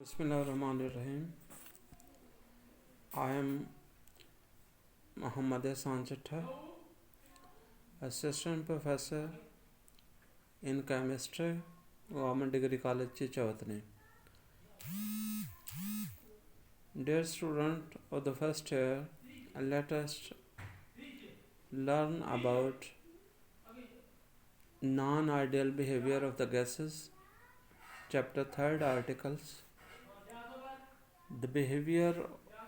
Bismillahirrahmanirrahim. I am Muhammad Ehsan Chitha, Assistant Professor in Chemistry, Government Degree College, Chichavatni. Dear student of the first year, let us learn about non-ideal behavior of the gases, chapter 3rd articles. The behavior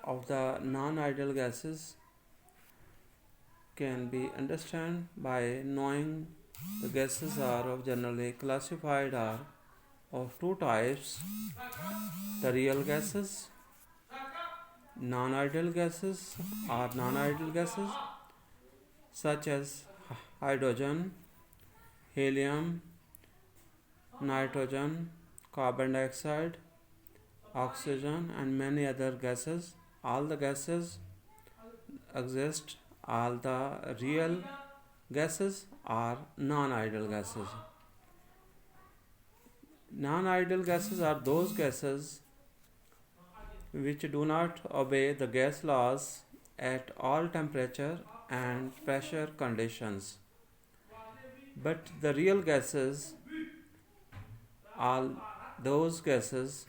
of the non-ideal gases can be understood by knowing the gases are generally classified are of two types: the real gases, non-ideal gases or non-ideal gases such as hydrogen, helium, nitrogen, carbon dioxide, oxygen, and many other gases. All the gases exist. All the real gases are non-ideal gases. Non-ideal gases are those gases which do not obey the gas laws at all temperature and pressure conditions. But the real gases are those gases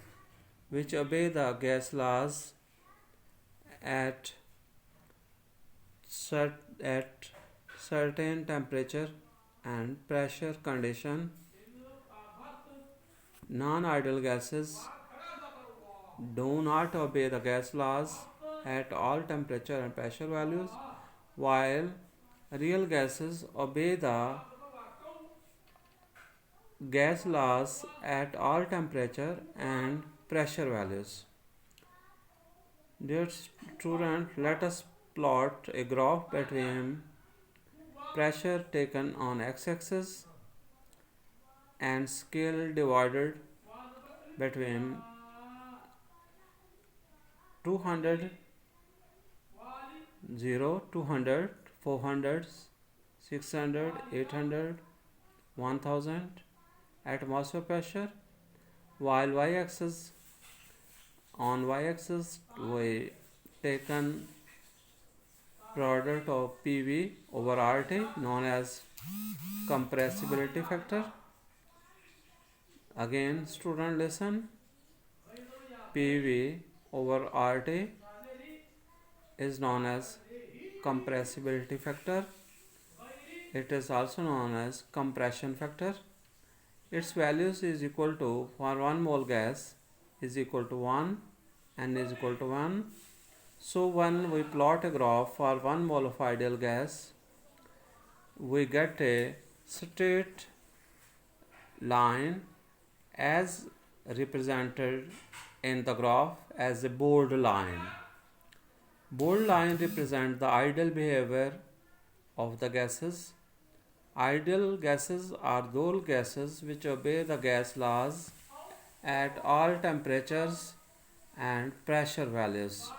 which obey the gas laws at certain temperature and pressure condition. Non-ideal gases do not obey the gas laws at all temperature and pressure values, while real gases obey the gas laws at all temperature and pressure values. Dear student, let us plot a graph between pressure taken on x-axis and scale divided between 200, 0, 200, 400, 600, 800, 1000 atmosphere pressure, while on y-axis we taken product of PV over RT known as compressibility factor. Again, student listen, PV over RT is known as compressibility factor. It is also known as compression factor. Its values is equal to, for 1 mole gas is equal to 1, N is equal to 1. So when we plot a graph for 1 mole of ideal gas, we get a straight line as represented in the graph as a bold line. Bold line represents the ideal behavior of the gases. Ideal gases are those gases which obey the gas laws at all temperatures and pressure values.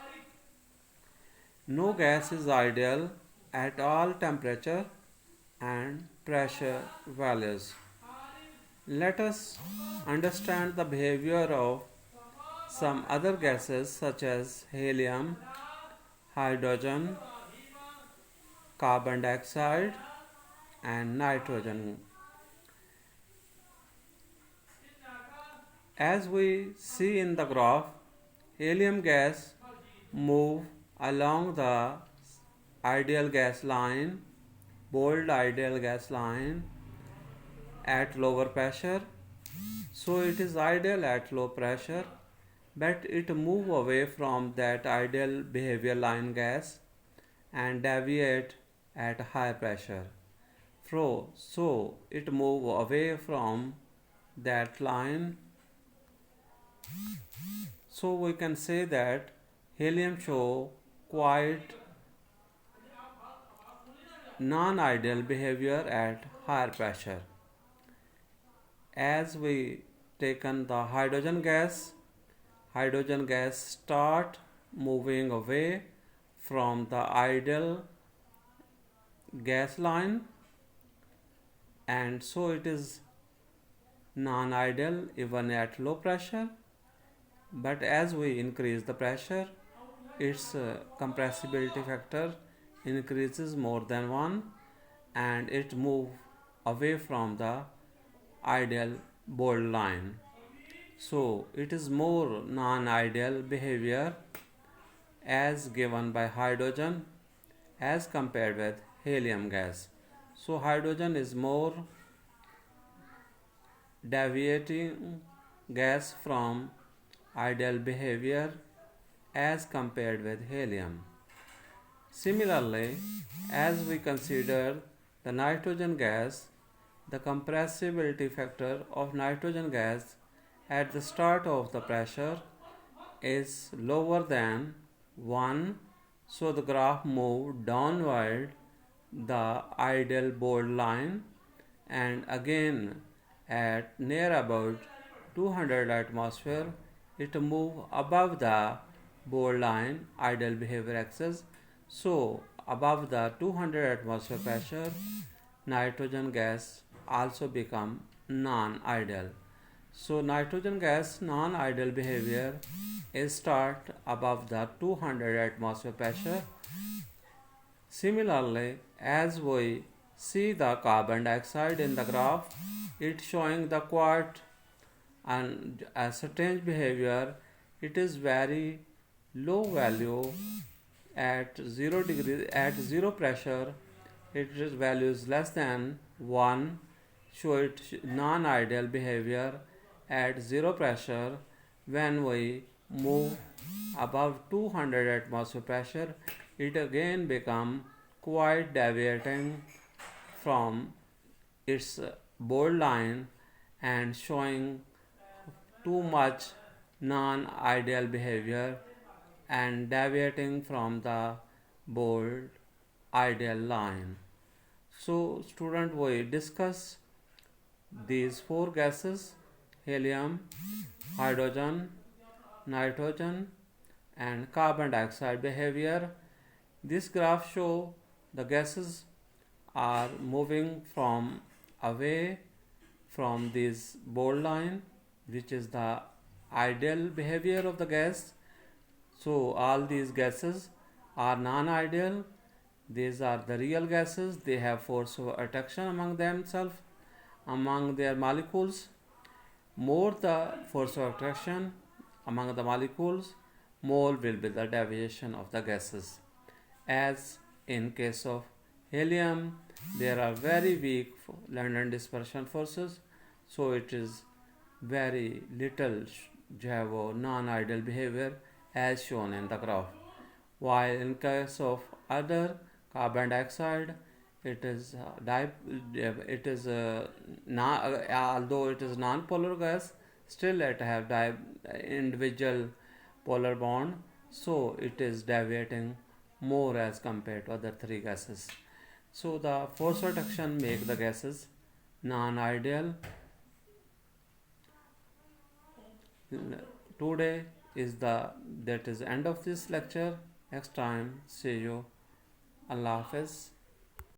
No gas is ideal at all temperature and pressure values. Let us understand the behavior of some other gases such as helium, hydrogen, carbon dioxide, and nitrogen. As we see in the graph, helium gas move along the ideal gas line, bold ideal gas line at lower pressure. So it is ideal at low pressure, but it move away from that ideal behavior line gas and deviate at high pressure. So it move away from that line. So we can say that helium show quite non-ideal behavior at higher pressure. As we taken the hydrogen gas start moving away from the ideal gas line, and so it is non-ideal even at low pressure. but as we increase the pressure, its compressibility factor increases more than 1 and it moves away from the ideal bold line. So it is more non-ideal behavior as given by hydrogen as compared with helium gas. So hydrogen is more deviating gas from ideal behavior as compared with helium. Similarly, as we consider the nitrogen gas, the compressibility factor of nitrogen gas at the start of the pressure is lower than 1, so the graph moved downward the ideal bold line, and again at near about 200 atmosphere it moved above the bold line ideal behavior axis. So above the 200 atmosphere pressure, nitrogen gas also become non-ideal. So nitrogen gas non-ideal behavior is start above the 200 atmosphere pressure. Similarly, as we see the carbon dioxide in the graph, it's showing the quite and a strange behavior. It is very low value at 0 degree at 0 pressure. Its value is less than 1, so it non-ideal behavior at 0 pressure. When we move above 200 atmosphere pressure, it again become quite deviating from its bold line and showing too much non-ideal behavior and deviating from the bold ideal line. So student, we discuss these four gases: helium, hydrogen, nitrogen and carbon dioxide behavior. This graph show the gases are moving from away from this bold line, which is the ideal behavior of the gas. So all these gases are non-ideal. These are the real gases. They have force of attraction among themselves, among their molecules. More the force of attraction among the molecules, more will be the deviation of the gases. As in case of helium, there are very weak London dispersion forces, so it is very little non-ideal behavior as shown in the graph. While in case of other carbon dioxide, it is although it is non-polar gas, still it have individual polar bond, so it is deviating more as compared to other three gases. So the force of attraction make the gases non-ideal. Today is that is end of this lecture. Next time, see you. Allah Hafiz.